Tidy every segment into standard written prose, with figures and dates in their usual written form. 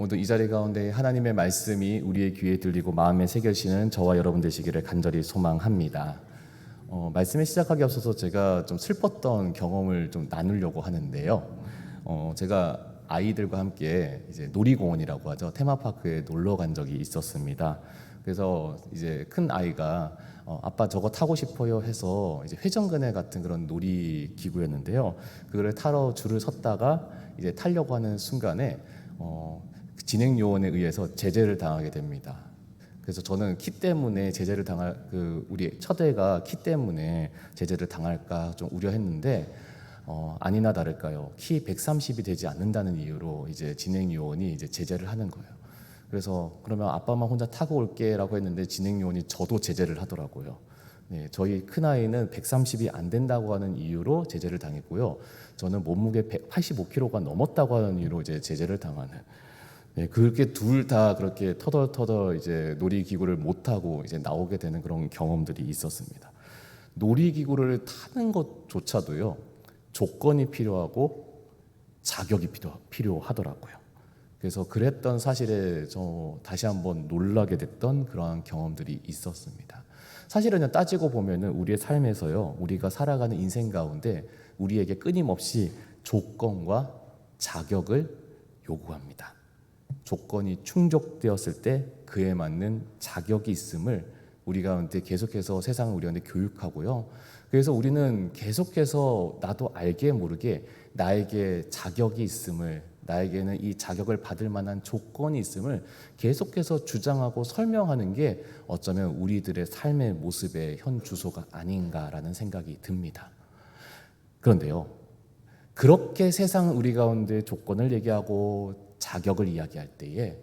모두 이 자리 가운데 하나님의 말씀이 우리의 귀에 들리고 마음에 새겨지는 저와 여러분 되시기를 간절히 소망합니다. 말씀에 시작하기 앞서서 제가 좀 슬펐던 경험을 좀 나누려고 하는데요. 제가 아이들과 함께 이제 놀이공원이라고 하죠. 테마파크에 놀러 간 적이 있었습니다. 그래서 이제 큰 아이가 아빠 저거 타고 싶어요 해서 이제 회전근해 같은 그런 놀이기구였는데요. 그거를 타러 줄을 섰다가 이제 타려고 하는 순간에 진행 요원에 의해서 제재를 당하게 됩니다. 그래서 저는 키 때문에 제재를 당할 우리 첫애가 키 때문에 제재를 당할까 좀 우려했는데 아니나 다를까요. 키 130이 되지 않는다는 이유로 이제 진행 요원이 이제 제재를 하는 거예요. 그래서 그러면 아빠만 혼자 타고 올게라고 했는데 진행 요원이 저도 제재를 하더라고요. 네, 저희 큰 아이는 130이 안 된다고 하는 이유로 제재를 당했고요. 저는 몸무게 185kg가 넘었다고 하는 이유로 이제 제재를 당하는. 네, 그렇게 둘 다 그렇게 터덜터덜 이제 놀이기구를 못 타고 이제 나오게 되는 그런 경험들이 있었습니다. 놀이기구를 타는 것조차도요, 조건이 필요하고 자격이 필요하더라고요. 그래서 그랬던 사실에 저 다시 한번 놀라게 됐던 그러한 경험들이 있었습니다. 사실은 따지고 보면은 우리의 삶에서요, 우리가 살아가는 인생 가운데 우리에게 끊임없이 조건과 자격을 요구합니다. 조건이 충족되었을 때 그에 맞는 자격이 있음을 우리 가운데 계속해서 세상은 우리한테 교육하고요. 그래서 우리는 계속해서 나도 알게 모르게 나에게 자격이 있음을, 나에게는 이 자격을 받을 만한 조건이 있음을 계속해서 주장하고 설명하는 게 어쩌면 우리들의 삶의 모습의 현 주소가 아닌가라는 생각이 듭니다. 그런데요, 그렇게 세상 우리 가운데 조건을 얘기하고 자격을 이야기할 때에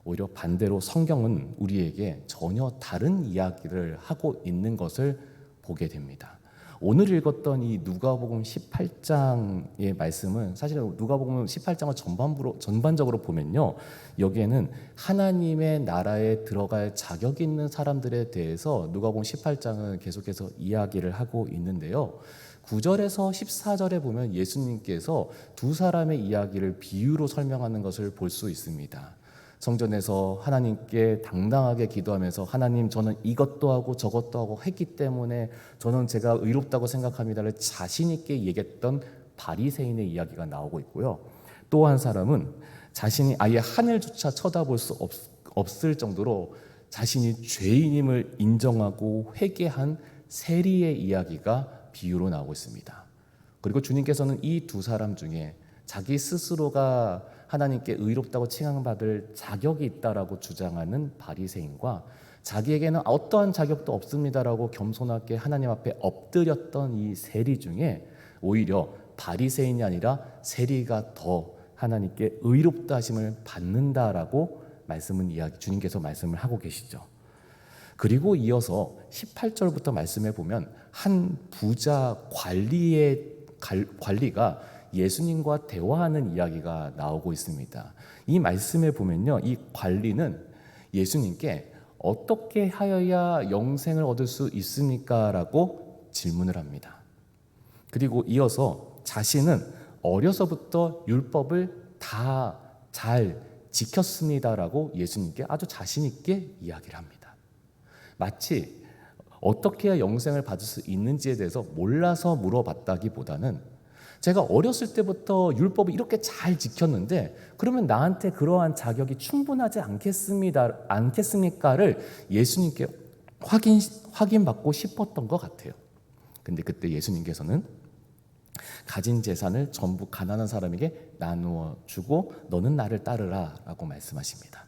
오히려 반대로 성경은 우리에게 전혀 다른 이야기를 하고 있는 것을 보게 됩니다. 오늘 읽었던 이 누가복음 18장의 말씀은 사실 누가복음 18장을 전반적으로 보면요, 여기에는 하나님의 나라에 들어갈 자격이 있는 사람들에 대해서 누가복음 18장은 계속해서 이야기를 하고 있는데요. 9절에서 14절에 보면 예수님께서 두 사람의 이야기를 비유로 설명하는 것을 볼 수 있습니다. 성전에서 하나님께 당당하게 기도하면서 하나님, 저는 이것도 하고 저것도 하고 했기 때문에 저는 제가 의롭다고 생각합니다를 자신 있게 얘기했던 바리새인의 이야기가 나오고 있고요. 또 한 사람은 자신이 아예 하늘조차 쳐다볼 수 없을 정도로 자신이 죄인임을 인정하고 회개한 세리의 이야기가 비유로 나오고 있습니다. 그리고 주님께서는 이 두 사람 중에 자기 스스로가 하나님께 의롭다고 칭함받을 자격이 있다라고 주장하는 바리새인과 자기에게는 어떠한 자격도 없습니다라고 겸손하게 하나님 앞에 엎드렸던 이 세리 중에 오히려 바리새인이 아니라 세리가 더 하나님께 의롭다 하심을 받는다라고 주님께서 말씀을 하고 계시죠. 그리고 이어서 18절부터 말씀해 보면 한 부자 관리가 예수님과 대화하는 이야기가 나오고 있습니다. 이 말씀에 보면요, 이 관리는 예수님께 어떻게 하여야 영생을 얻을 수 있습니까? 라고 질문을 합니다. 그리고 이어서 자신은 어려서부터 율법을 다 잘 지켰습니다라고 예수님께 아주 자신 있게 이야기를 합니다. 마치 어떻게 해야 영생을 받을 수 있는지에 대해서 몰라서 물어봤다기보다는 제가 어렸을 때부터 율법을 이렇게 잘 지켰는데 그러면 나한테 그러한 자격이 충분하지 않겠습니까를 예수님께 확인받고 싶었던 것 같아요. 근데 그때 예수님께서는 가진 재산을 전부 가난한 사람에게 나누어 주고 너는 나를 따르라 라고 말씀하십니다.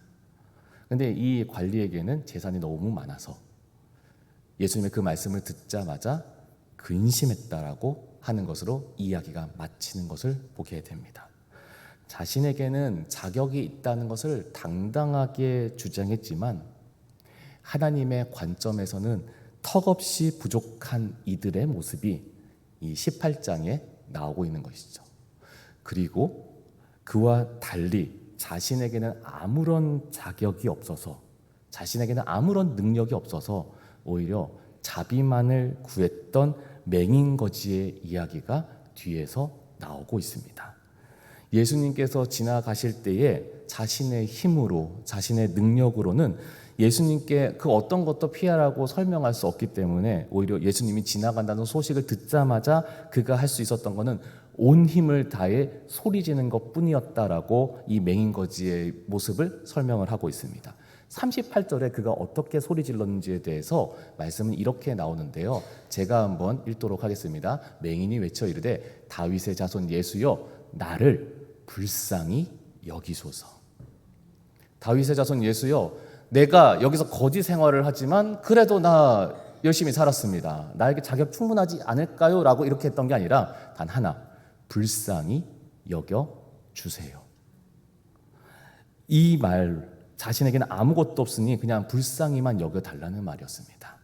근데 이 관리에게는 재산이 너무 많아서 예수님의 그 말씀을 듣자마자 근심했다라고 하는 것으로 이야기가 마치는 것을 보게 됩니다. 자신에게는 자격이 있다는 것을 당당하게 주장했지만 하나님의 관점에서는 턱없이 부족한 이들의 모습이 이 18장에 나오고 있는 것이죠. 그리고 그와 달리 자신에게는 아무런 자격이 없어서, 자신에게는 아무런 능력이 없어서 오히려 자비만을 구했던 맹인거지의 이야기가 뒤에서 나오고 있습니다. 예수님께서 지나가실 때에 자신의 힘으로, 자신의 능력으로는 예수님께 그 어떤 것도 피하라고 설명할 수 없기 때문에 오히려 예수님이 지나간다는 소식을 듣자마자 그가 할 수 있었던 것은 온 힘을 다해 소리 지는 것뿐이었다라고 이 맹인거지의 모습을 설명을 하고 있습니다. 38절에 그가 어떻게 소리 질렀는지에 대해서 말씀은 이렇게 나오는데요. 제가 한번 읽도록 하겠습니다. 맹인이 외쳐 이르되 다윗의 자손 예수여 나를 불쌍히 여기소서. 다윗의 자손 예수여, 내가 여기서 거지 생활을 하지만 그래도 나 열심히 살았습니다. 나에게 자격 충분하지 않을까요? 라고 이렇게 했던 게 아니라 단 하나, 불쌍히 여겨주세요. 이 말, 자신에게는 아무것도 없으니 그냥 불쌍히만 여겨달라는 말이었습니다.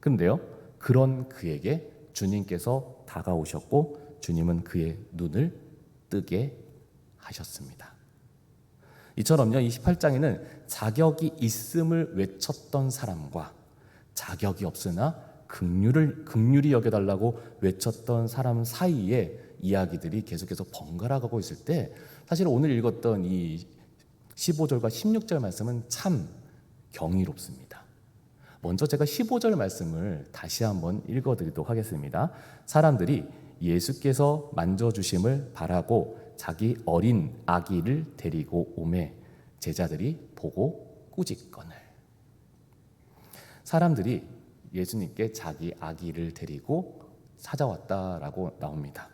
그런데요, 그런 그에게 주님께서 다가오셨고 주님은 그의 눈을 뜨게 하셨습니다. 이처럼요, 28장에는 자격이 있음을 외쳤던 사람과 자격이 없으나 긍휼히 여겨달라고 외쳤던 사람 사이에 이야기들이 계속해서 번갈아 가고 있을 때 사실 오늘 읽었던 이 15절과 16절 말씀은 참 경이롭습니다. 먼저 제가 15절 말씀을 다시 한번 읽어드리도록 하겠습니다. 사람들이 예수께서 만져주심을 바라고 자기 어린 아기를 데리고 오매 제자들이 보고 꾸짖거늘. 사람들이 예수님께 자기 아기를 데리고 찾아왔다라고 나옵니다.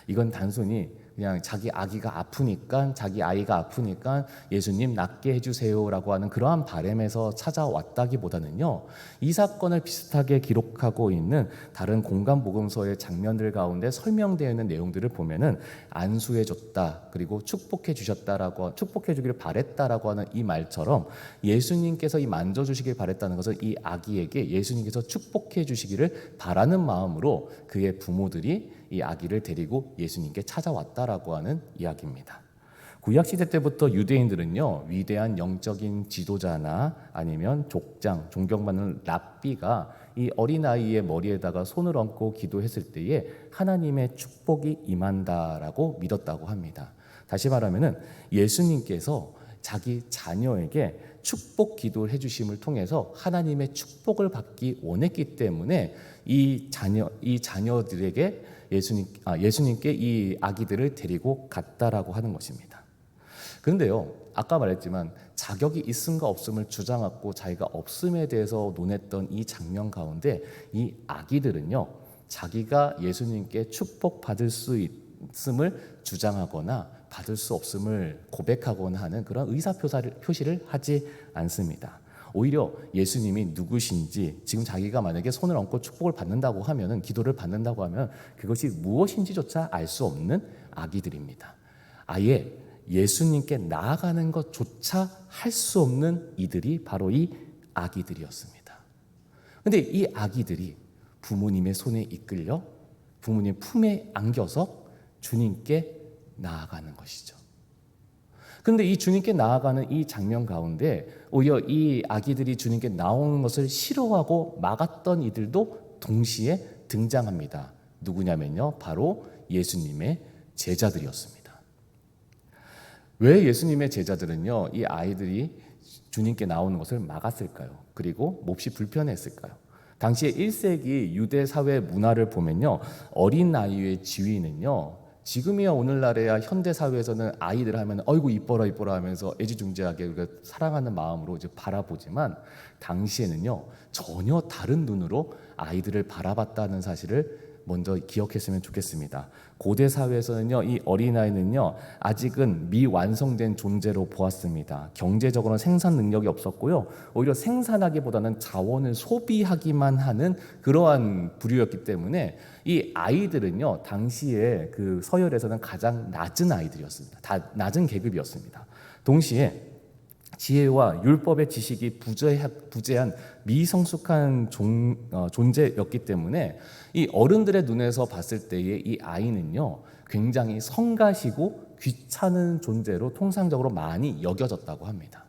이건 단순히 그냥 자기 아기가 아프니까, 자기 아이가 아프니까 예수님 낫게 해주세요라고 하는 그러한 바람에서 찾아왔다기보다는요, 이 사건을 비슷하게 기록하고 있는 다른 공간 복음서의 장면들 가운데 설명되어 있는 내용들을 보면은 안수해줬다, 그리고 축복해주셨다라고, 축복해주기를 바랬다라고 하는 이 말처럼 예수님께서 이 만져주시길 바랬다는 것은 이 아기에게 예수님께서 축복해주시기를 바라는 마음으로 그의 부모들이 이 아기를 데리고 예수님께 찾아왔다라고 하는 이야기입니다. 구약시대 때부터 유대인들은요, 위대한 영적인 지도자나 아니면 족장, 존경받는 랍비가 이 어린아이의 머리에다가 손을 얹고 기도했을 때에 하나님의 축복이 임한다라고 믿었다고 합니다. 다시 말하면은 예수님께서 자기 자녀에게 축복 기도를 해주심을 통해서 하나님의 축복을 받기 원했기 때문에 이 자녀들에게 예수님께 이 아기들을 데리고 갔다라고 하는 것입니다. 그런데요, 아까 말했지만 자격이 있음과 없음을 주장하고 자기가 없음에 대해서 논했던 이 장면 가운데 이 아기들은요, 자기가 예수님께 축복받을 수 있음을 주장하거나 받을 수 없음을 고백하거나 하는 그런 의사표시를 하지 않습니다. 오히려 예수님이 누구신지, 지금 자기가 만약에 손을 얹고 축복을 받는다고 하면은, 기도를 받는다고 하면 그것이 무엇인지조차 알 수 없는 아기들입니다. 아예 예수님께 나아가는 것조차 할 수 없는 이들이 바로 이 아기들이었습니다. 그런데 이 아기들이 부모님의 손에 이끌려 부모님 품에 안겨서 주님께 나아가는 것이죠. 그런데 이 주님께 나아가는 이 장면 가운데 오히려 이 아기들이 주님께 나오는 것을 싫어하고 막았던 이들도 동시에 등장합니다. 누구냐면요, 바로 예수님의 제자들이었습니다. 왜 예수님의 제자들은요, 이 아이들이 주님께 나오는 것을 막았을까요? 그리고 몹시 불편했을까요? 당시에 1세기 유대 사회 문화를 보면요, 어린 아이의 지위는요, 지금이야 오늘날에야 현대 사회에서는 아이들 하면 어이구 이뻐라 이뻐라 하면서 애지중지하게 우리가 사랑하는 마음으로 이제 바라보지만, 당시에는요 전혀 다른 눈으로 아이들을 바라봤다는 사실을 먼저 기억했으면 좋겠습니다. 고대 사회에서는요, 이 어린아이는요 아직은 미완성된 존재로 보았습니다. 경제적으로는 생산 능력이 없었고요, 오히려 생산하기보다는 자원을 소비하기만 하는 그러한 부류였기 때문에 이 아이들은요 당시에 그 서열에서는 가장 낮은 아이들이었습니다. 다 낮은 계급이었습니다. 동시에 지혜와 율법의 지식이 부재한 미성숙한 존재였기 때문에 이 어른들의 눈에서 봤을 때의 이 아이는요 굉장히 성가시고 귀찮은 존재로 통상적으로 많이 여겨졌다고 합니다.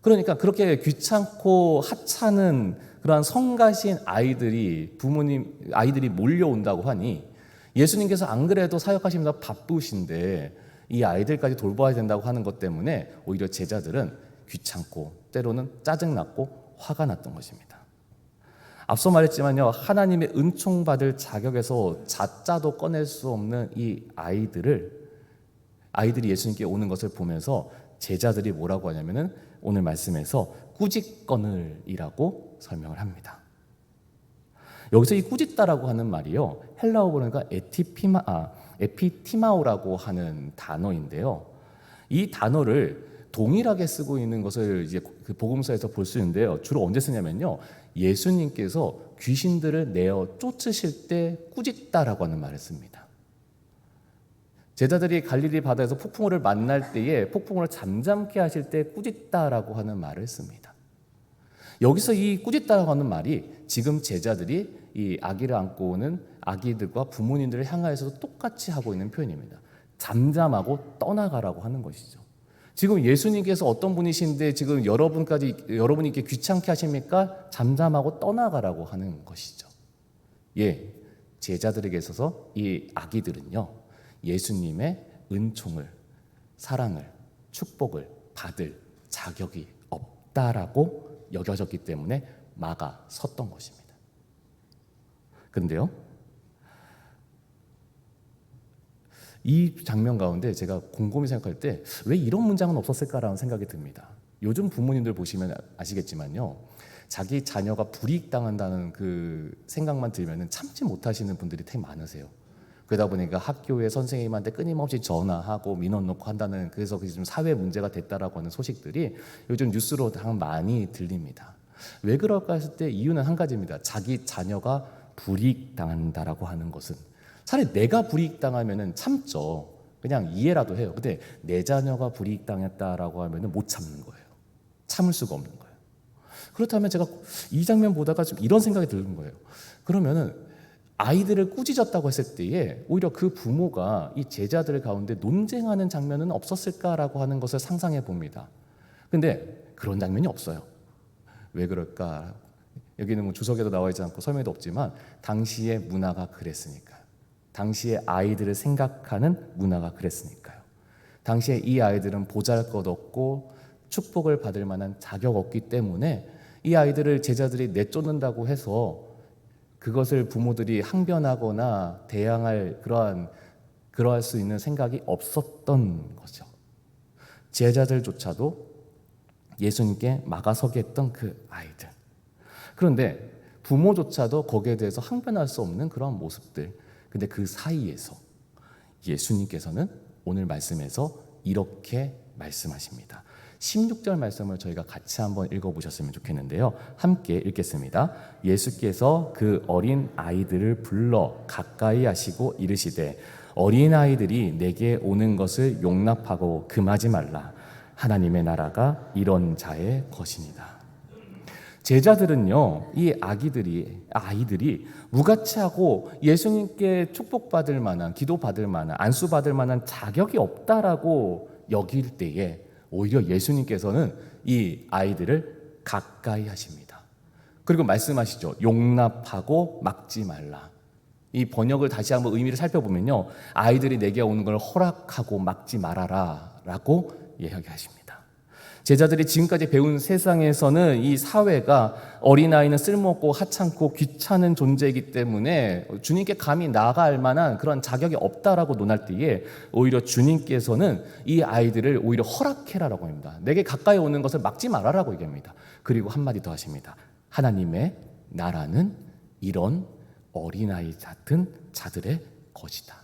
그러니까 그렇게 귀찮고 하찮은 그러한 성가신 아이들이 몰려온다고 하니 예수님께서 안 그래도 사역하시면서 바쁘신데 이 아이들까지 돌봐야 된다고 하는 것 때문에 오히려 제자들은 귀찮고 때로는 짜증났고 화가 났던 것입니다. 앞서 말했지만요, 하나님의 은총 받을 자격에서 자자도 꺼낼 수 없는 이 아이들이 예수님께 오는 것을 보면서 제자들이 뭐라고 하냐면은 오늘 말씀에서 꾸짖거늘이라고 설명을 합니다. 여기서 이 꾸짖다라고 하는 말이요, 헬라어 보니까 에피티마오라고 하는 단어인데요. 이 단어를 동일하게 쓰고 있는 것을 이제 그 복음서에서 볼 수 있는데요. 주로 언제 쓰냐면요, 예수님께서 귀신들을 내어 쫓으실 때 꾸짖다라고 하는 말을 씁니다. 제자들이 갈릴리 바다에서 폭풍우를 만날 때에 폭풍우를 잠잠케 하실 때 꾸짖다라고 하는 말을 씁니다. 여기서 이 꾸짖다라고 하는 말이 지금 제자들이 이 아기를 안고 오는 아기들과 부모님들을 향하여서도 똑같이 하고 있는 표현입니다. 잠잠하고 떠나가라고 하는 것이죠. 지금 예수님께서 어떤 분이신데 지금 여러분이 이렇게 귀찮게 하십니까? 잠잠하고 떠나가라고 하는 것이죠. 예, 제자들에게 있어서 이 아기들은요, 예수님의 은총을, 사랑을, 축복을 받을 자격이 없다라고 여겨졌기 때문에 막아 섰던 것입니다. 그런데요, 이 장면 가운데 제가 곰곰이 생각할 때 왜 이런 문장은 없었을까라는 생각이 듭니다. 요즘 부모님들 보시면 아시겠지만요, 자기 자녀가 불이익당한다는 그 생각만 들면 참지 못하시는 분들이 되게 많으세요. 그러다 보니까 학교에 선생님한테 끊임없이 전화하고 민원 넣고 한다는, 그래서 그게 좀 사회 문제가 됐다라고 하는 소식들이 요즘 뉴스로 많이 들립니다. 왜 그럴까 했을 때 이유는 한 가지입니다. 자기 자녀가 불이익당한다라고 하는 것은, 차라리 내가 불이익당하면은 참죠. 그냥 이해라도 해요. 근데 내 자녀가 불이익당했다라고 하면은 못 참는 거예요. 참을 수가 없는 거예요. 그렇다면 제가 이 장면 보다가 좀 이런 생각이 드는 거예요. 그러면은 아이들을 꾸짖었다고 했을 때에 오히려 그 부모가 이 제자들 가운데 논쟁하는 장면은 없었을까라고 하는 것을 상상해 봅니다. 근데 그런 장면이 없어요. 왜 그럴까? 여기는 뭐 주석에도 나와 있지 않고 설명에도 없지만 당시의 문화가 그랬으니까요. 당시의 아이들을 생각하는 문화가 그랬으니까요. 당시에 이 아이들은 보잘것없고 축복을 받을 만한 자격 없기 때문에 이 아이들을 제자들이 내쫓는다고 해서 그것을 부모들이 항변하거나 대항할 그러할 수 있는 생각이 없었던 거죠. 제자들조차도 예수님께 막아서게 했던 그 아이들. 그런데 부모조차도 거기에 대해서 항변할 수 없는 그런 모습들. 근데 그 사이에서 예수님께서는 오늘 말씀에서 이렇게 말씀하십니다. 16절 말씀을 저희가 같이 한번 읽어보셨으면 좋겠는데요. 함께 읽겠습니다. 예수께서 그 어린 아이들을 불러 가까이 하시고 이르시되 어린 아이들이 내게 오는 것을 용납하고 금하지 말라. 하나님의 나라가 이런 자의 것이니라. 제자들은요, 이 아이들이 무가치하고 예수님께 축복받을 만한, 기도받을 만한, 안수받을 만한 자격이 없다라고 여길 때에 오히려 예수님께서는 이 아이들을 가까이 하십니다. 그리고 말씀하시죠. 용납하고 막지 말라. 이 번역을 다시 한번 의미를 살펴보면요, 아이들이 내게 오는 걸 허락하고 막지 말아라 라고 이야기하십니다. 제자들이 지금까지 배운 세상에서는 이 사회가 어린아이는 쓸모없고 하찮고 귀찮은 존재이기 때문에 주님께 감히 나아갈 만한 그런 자격이 없다라고 논할 때에 오히려 주님께서는 이 아이들을 오히려 허락해라라고 합니다. 내게 가까이 오는 것을 막지 말아라고 얘기합니다. 그리고 한마디 더 하십니다. 하나님의 나라는 이런 어린아이 같은 자들의 것이다.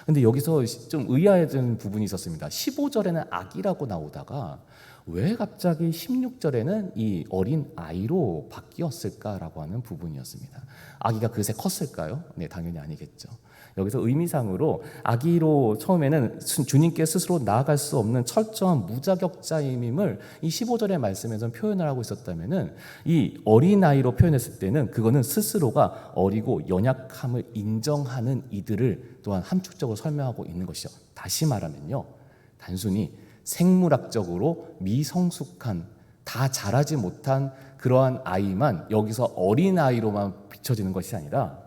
근데 여기서 좀 의아해진 부분이 있었습니다. 15절에는 아기라고 나오다가 왜 갑자기 16절에는 이 어린 아이로 바뀌었을까라고 하는 부분이었습니다. 아기가 그새 컸을까요? 네, 당연히 아니겠죠. 여기서 의미상으로 아기로 처음에는 주님께 스스로 나아갈 수 없는 철저한 무자격자임을 이 15절의 말씀에서 표현을 하고 있었다면은 이 어린아이로 표현했을 때는 그거는 스스로가 어리고 연약함을 인정하는 이들을 또한 함축적으로 설명하고 있는 것이죠. 다시 말하면요, 단순히 생물학적으로 미성숙한, 다 자라지 못한 그러한 아이만 여기서 어린아이로만 비춰지는 것이 아니라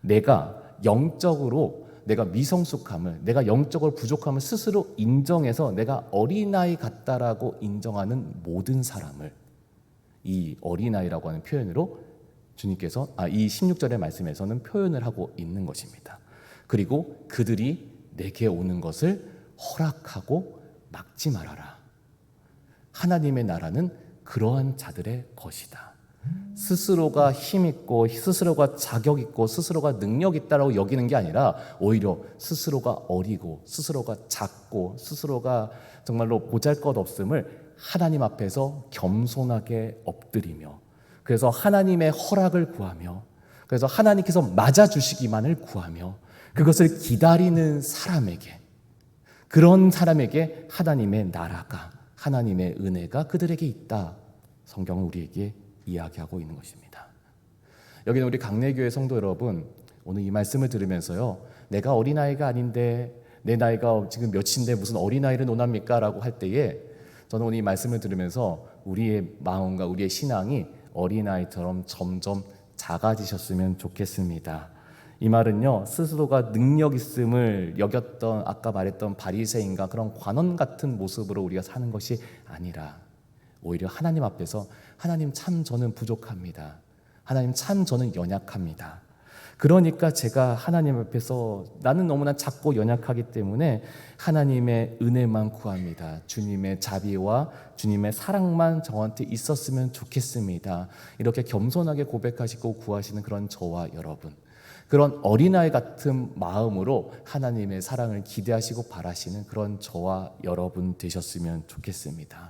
내가 영적으로 내가 미성숙함을, 내가 영적으로 부족함을 스스로 인정해서 내가 어린아이 같다라고 인정하는 모든 사람을 이 어린아이라고 하는 표현으로 주님께서 이 16절의 말씀에서는 표현을 하고 있는 것입니다. 그리고 그들이 내게 오는 것을 허락하고 막지 말아라. 하나님의 나라는 그러한 자들의 것이다. 스스로가 힘있고 스스로가 자격있고 스스로가 능력있다라고 여기는 게 아니라 오히려 스스로가 어리고 스스로가 작고 스스로가 정말로 보잘것없음을 하나님 앞에서 겸손하게 엎드리며, 그래서 하나님의 허락을 구하며, 그래서 하나님께서 맞아주시기만을 구하며 그것을 기다리는 사람에게, 그런 사람에게 하나님의 나라가, 하나님의 은혜가 그들에게 있다. 성경은 우리에게 이야기하고 있는 것입니다. 여기는 우리 강내교회 성도 여러분, 오늘 이 말씀을 들으면서요, 내가 어린아이가 아닌데 내 나이가 지금 몇인데 무슨 어린아이를 논합니까? 라고 할 때에 저는 오늘 이 말씀을 들으면서 우리의 마음과 우리의 신앙이 어린아이처럼 점점 작아지셨으면 좋겠습니다. 이 말은요, 스스로가 능력 있음을 여겼던 아까 말했던 바리새인과 그런 관원 같은 모습으로 우리가 사는 것이 아니라 오히려 하나님 앞에서 하나님 참 저는 부족합니다. 하나님 참 저는 연약합니다. 그러니까 제가 하나님 앞에서 나는 너무나 작고 연약하기 때문에 하나님의 은혜만 구합니다. 주님의 자비와 주님의 사랑만 저한테 있었으면 좋겠습니다. 이렇게 겸손하게 고백하시고 구하시는 그런 저와 여러분, 그런 어린아이 같은 마음으로 하나님의 사랑을 기대하시고 바라시는 그런 저와 여러분 되셨으면 좋겠습니다.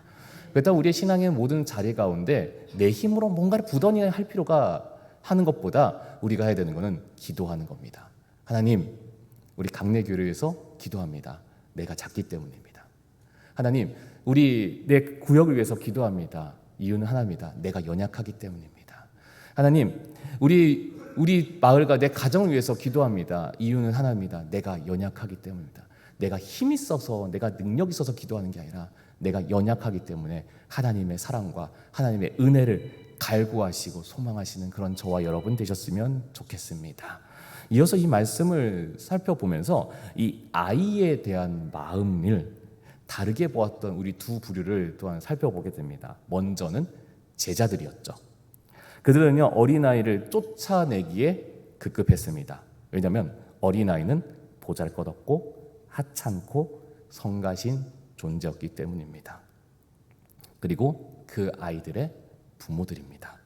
그렇다면 우리의 신앙의 모든 자리 가운데 내 힘으로 뭔가를 부단히 할 필요가 하는 것보다 우리가 해야 되는 것은 기도하는 겁니다. 하나님, 우리 강내교회를 위해서 기도합니다. 내가 작기 때문입니다. 하나님, 우리 내 구역을 위해서 기도합니다. 이유는 하나입니다. 내가 연약하기 때문입니다. 하나님, 우리 마을과 내 가정을 위해서 기도합니다. 이유는 하나입니다. 내가 연약하기 때문입니다. 내가 힘이 있어서, 내가 능력이 있어서 기도하는 게 아니라 내가 연약하기 때문에 하나님의 사랑과 하나님의 은혜를 갈구하시고 소망하시는 그런 저와 여러분 되셨으면 좋겠습니다. 이어서 이 말씀을 살펴보면서 이 아이에 대한 마음을 다르게 보았던 우리 두 부류를 또한 살펴보게 됩니다. 먼저는 제자들이었죠. 그들은요, 어린아이를 쫓아내기에 급급했습니다. 왜냐하면 어린아이는 보잘것없고 하찮고 성가신 존재였기 때문입니다. 그리고 그 아이들의 부모들입니다.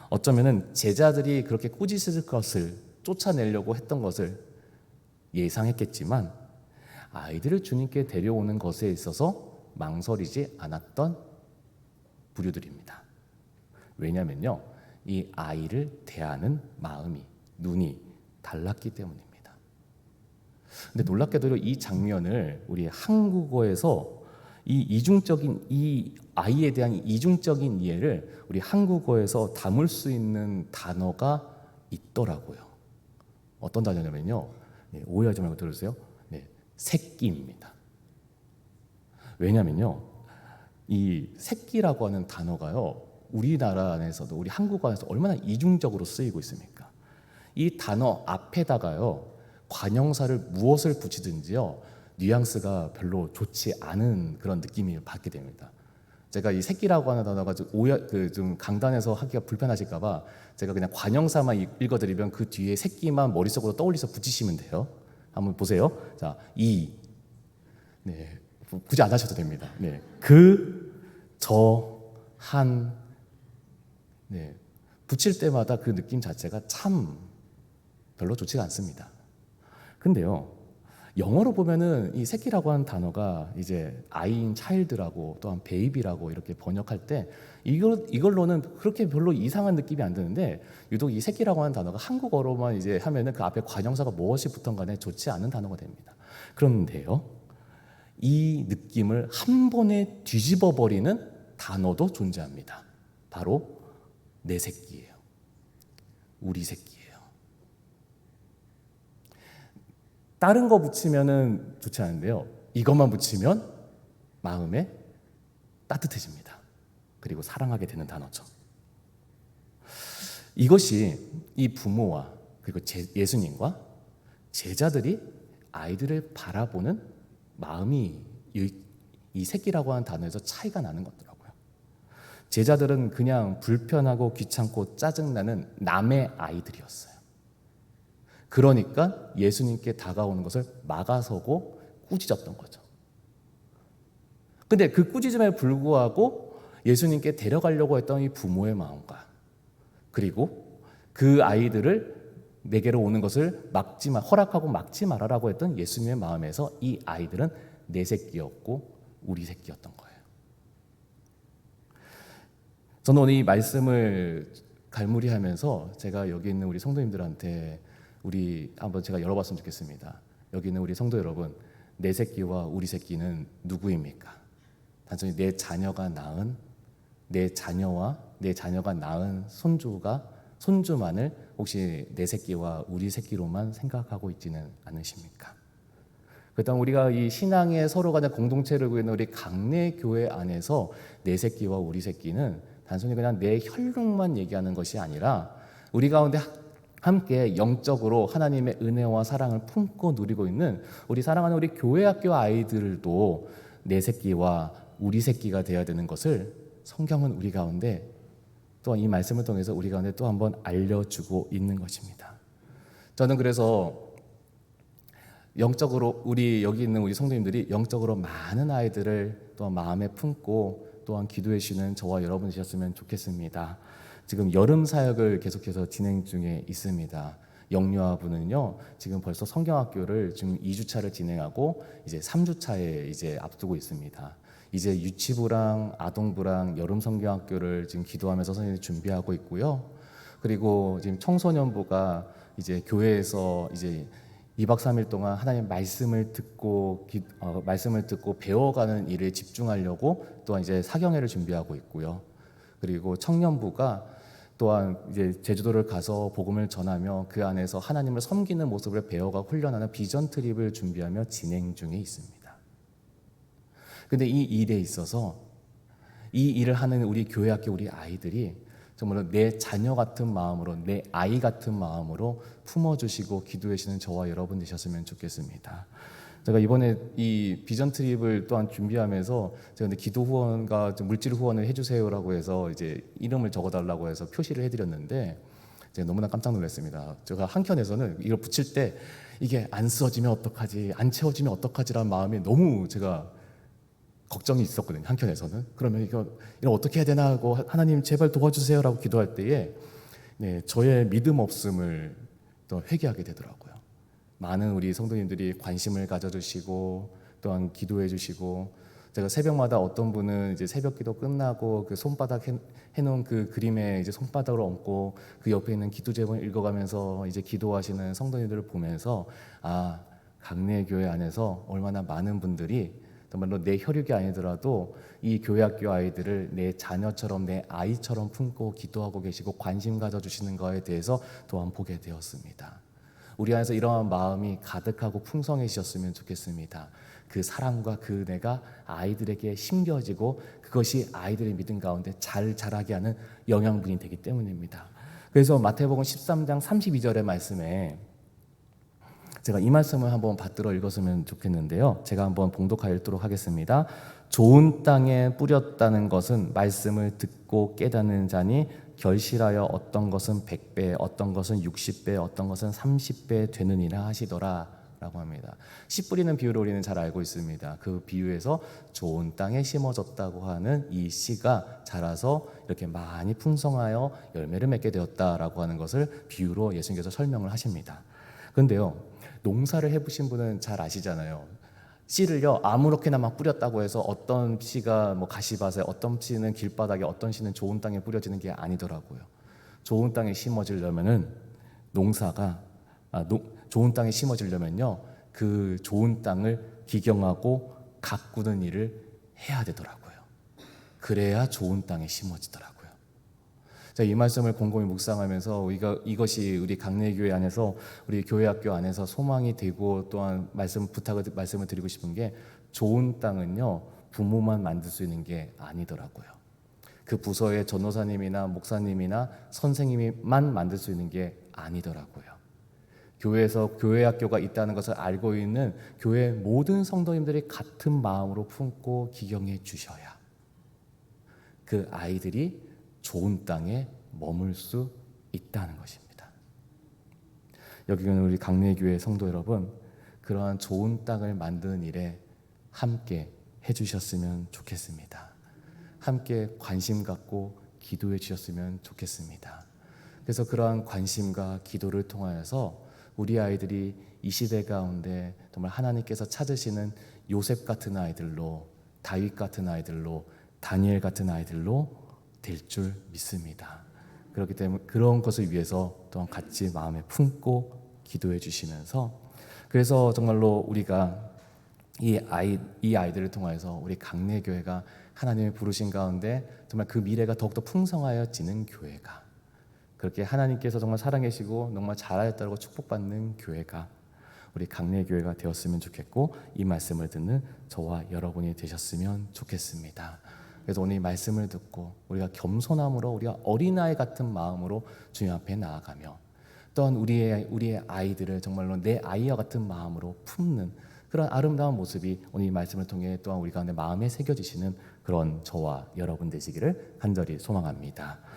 어쩌면은 제자들이 그렇게 꾸짖을 것을, 쫓아내려고 했던 것을 예상했겠지만 아이들을 주님께 데려오는 것에 있어서 망설이지 않았던 부류들입니다. 왜냐면요, 이 아이를 대하는 마음이, 눈이 달랐기 때문입니다. 근데 놀랍게도 이 장면을 우리 한국어에서 이 아이에 대한 이중적인 이해를 우리 한국어에서 담을 수 있는 단어가 있더라고요. 어떤 단어냐면요, 오해하지 말고 들으세요. 새끼입니다. 왜냐면요, 이 새끼라고 하는 단어가요, 우리나라 안에서도, 우리 한국어 안에서 얼마나 이중적으로 쓰이고 있습니까? 이 단어 앞에다가요, 관형사를 무엇을 붙이든지요, 뉘앙스가 별로 좋지 않은 그런 느낌을 받게 됩니다. 제가 이 새끼라고 하는 단어가 좀 강단에서 하기가 불편하실까봐 제가 그냥 관형사만 읽어드리면 그 뒤에 새끼만 머릿속으로 떠올려서 붙이시면 돼요. 한번 보세요. 자, 굳이 안 하셔도 됩니다. 붙일 때마다 그 느낌 자체가 참 별로 좋지가 않습니다. 근데요, 영어로 보면은 이 새끼라고 하는 단어가 이제 아이인 차일드라고 또한 베이비라고 이렇게 번역할 때 이걸로는 그렇게 별로 이상한 느낌이 안 드는데, 유독 이 새끼라고 하는 단어가 한국어로만 이제 하면은 그 앞에 관형사가 무엇이 붙던 간에 좋지 않은 단어가 됩니다. 그런데요, 이 느낌을 한 번에 뒤집어 버리는 단어도 존재합니다. 바로 내 새끼예요. 우리 새끼예요. 다른 거 붙이면은 좋지 않은데요, 이것만 붙이면 마음에 따뜻해집니다. 그리고 사랑하게 되는 단어죠. 이것이 이 부모와 그리고 예수님과 제자들이 아이들을 바라보는 마음이 이 새끼라고 하는 단어에서 차이가 나는 거더라고요. 제자들은 그냥 불편하고 귀찮고 짜증나는 남의 아이들이었어요. 그러니까 예수님께 다가오는 것을 막아서고 꾸짖었던 거죠. 근데 그 꾸짖음에 불구하고 예수님께 데려가려고 했던 이 부모의 마음과, 그리고 그 아이들을 내게로 오는 것을 허락하고 막지 말아라고 했던 예수님의 마음에서 이 아이들은 내 새끼였고 우리 새끼였던 거예요. 저는 오늘 이 말씀을 갈무리하면서 제가 여기 있는 우리 성도님들한테 한번 제가 열어봤으면 좋겠습니다. 여기 있는 우리 성도 여러분, 내 새끼와 우리 새끼는 누구입니까? 단순히 내 자녀가 낳은 손주만을 혹시 내 새끼와 우리 새끼로만 생각하고 있지는 않으십니까? 그렇다면 우리가 이 신앙의 서로 간의 공동체를 구하는 우리 강내교회 안에서 내 새끼와 우리 새끼는 단순히 그냥 내 혈육만 얘기하는 것이 아니라 우리 가운데 함께 영적으로 하나님의 은혜와 사랑을 품고 누리고 있는 우리 사랑하는 우리 교회학교 아이들도 내 새끼와 우리 새끼가 되어야 되는 것을 성경은 우리 가운데 또한 이 말씀을 통해서 우리 가운데 또 한번 알려주고 있는 것입니다. 저는 그래서 영적으로 여기 있는 우리 성도님들이 영적으로 많은 아이들을 또한 마음에 품고 또한 기도해 주시는 저와 여러분이셨으면 좋겠습니다. 지금 여름 사역을 계속해서 진행 중에 있습니다. 영유아부는요, 지금 벌써 성경학교를 지금 2주차를 진행하고 이제 3주차에 이제 앞두고 있습니다. 이제 유치부랑 아동부랑 여름 성경학교를 지금 기도하면서 선생님이 준비하고 있고요. 그리고 지금 청소년부가 이제 교회에서 이제 2박 3일 동안 하나님 말씀을 듣고 배워가는 일에 집중하려고 또한 이제 사경회를 준비하고 있고요. 그리고 청년부가 또한 이제 제주도를 가서 복음을 전하며 그 안에서 하나님을 섬기는 모습을 배워가 훈련하는 비전 트립을 준비하며 진행 중에 있습니다. 근데 이 일에 있어서 이 일을 하는 우리 교회학교 우리 아이들이 정말로 내 자녀 같은 마음으로, 내 아이 같은 마음으로 품어주시고 기도해 주시는 저와 여러분 되셨으면 좋겠습니다. 제가 이번에 이 비전 트립을 또한 준비하면서 제가 기도 후원과 물질 후원을 해주세요라고 해서 이제 이름을 적어달라고 해서 표시를 해드렸는데 제가 너무나 깜짝 놀랐습니다. 제가 한켠에서는 이걸 붙일 때 이게 안 써지면 어떡하지, 안 채워지면 어떡하지라는 마음이 너무 제가 걱정이 있었거든요. 한켠에서는. 그러면 이걸 어떻게 해야 되나 하고 하나님 제발 도와주세요라고 기도할 때에 저의 믿음 없음을 또 회개하게 되더라고요. 많은 우리 성도님들이 관심을 가져주시고 또한 기도해 주시고, 제가 새벽마다 어떤 분은 이제 새벽기도 끝나고 그 손바닥 해놓은 그 그림에 이제 손바닥을 얹고 그 옆에 있는 기도제본 읽어가면서 이제 기도하시는 성도님들을 보면서 강내교회 안에서 얼마나 많은 분들이 정말로 내 혈육이 아니더라도 이 교회학교 아이들을 내 자녀처럼 내 아이처럼 품고 기도하고 계시고 관심 가져주시는 것에 대해서 또한 보게 되었습니다. 우리 안에서 이러한 마음이 가득하고 풍성해지셨으면 좋겠습니다. 그 사랑과 그 은혜가 아이들에게 심겨지고 그것이 아이들의 믿음 가운데 잘 자라게 하는 영양분이 되기 때문입니다. 그래서 마태복음 13장 32절의 말씀에 제가 이 말씀을 한번 받들어 읽었으면 좋겠는데요. 제가 한번 봉독하여 읽도록 하겠습니다. 좋은 땅에 뿌렸다는 것은 말씀을 듣고 깨닫는 자니 결실하여 어떤 것은 100배, 어떤 것은 60배, 어떤 것은 30배 되느니라 하시더라 라고 합니다. 씨 뿌리는 비유를 우리는 잘 알고 있습니다. 그 비유에서 좋은 땅에 심어졌다고 하는 이 씨가 자라서 이렇게 많이 풍성하여 열매를 맺게 되었다라고 하는 것을 비유로 예수님께서 설명을 하십니다. 그런데요, 농사를 해보신 분은 잘 아시잖아요. 씨를요 아무렇게나 막 뿌렸다고 해서 어떤 씨가 뭐 가시밭에, 어떤 씨는 길바닥에, 어떤 씨는 좋은 땅에 뿌려지는 게 아니더라고요. 좋은 땅에 심어지려면은 좋은 땅에 심어지려면요 그 좋은 땅을 기경하고 가꾸는 일을 해야 되더라고요. 그래야 좋은 땅에 심어지더라고요. 이 말씀을 곰곰이 묵상하면서 이것이 우리 강내교회 안에서 우리 교회학교 안에서 소망이 되고 또한 말씀을 드리고 싶은 게, 좋은 땅은요 부모만 만들 수 있는 게 아니더라고요. 그 부서의 전도사님이나 목사님이나 선생님이만 만들 수 있는 게 아니더라고요. 교회에서 교회 학교가 있다는 것을 알고 있는 교회 모든 성도님들이 같은 마음으로 품고 기경해 주셔야 그 아이들이 좋은 땅에 머물 수 있다는 것입니다. 여기는 우리 강례교회 성도 여러분, 그러한 좋은 땅을 만드는 일에 함께 해주셨으면 좋겠습니다. 함께 관심 갖고 기도해 주셨으면 좋겠습니다. 그래서 그러한 관심과 기도를 통하여서 우리 아이들이 이 시대 가운데 정말 하나님께서 찾으시는 요셉 같은 아이들로, 다윗 같은 아이들로, 다니엘 같은 아이들로 될 줄 믿습니다. 그렇기 때문에 그런 것을 위해서 또한 같이 마음에 품고 기도해 주시면서, 그래서 정말로 우리가 이 아이들을 통해서 우리 강례교회가 하나님의 부르신 가운데 정말 그 미래가 더욱더 풍성하여지는 교회가, 그렇게 하나님께서 정말 사랑하시고 정말 잘하였다고 축복받는 교회가 우리 강례교회가 되었으면 좋겠고, 이 말씀을 듣는 저와 여러분이 되셨으면 좋겠습니다. 그래서 오늘 이 말씀을 듣고 우리가 겸손함으로, 우리가 어린아이 같은 마음으로 주님 앞에 나아가며, 또한 우리의 아이들을 정말로 내 아이와 같은 마음으로 품는 그런 아름다운 모습이 오늘 이 말씀을 통해 또한 우리 가운데 마음에 새겨지시는 그런 저와 여러분 되시기를 간절히 소망합니다.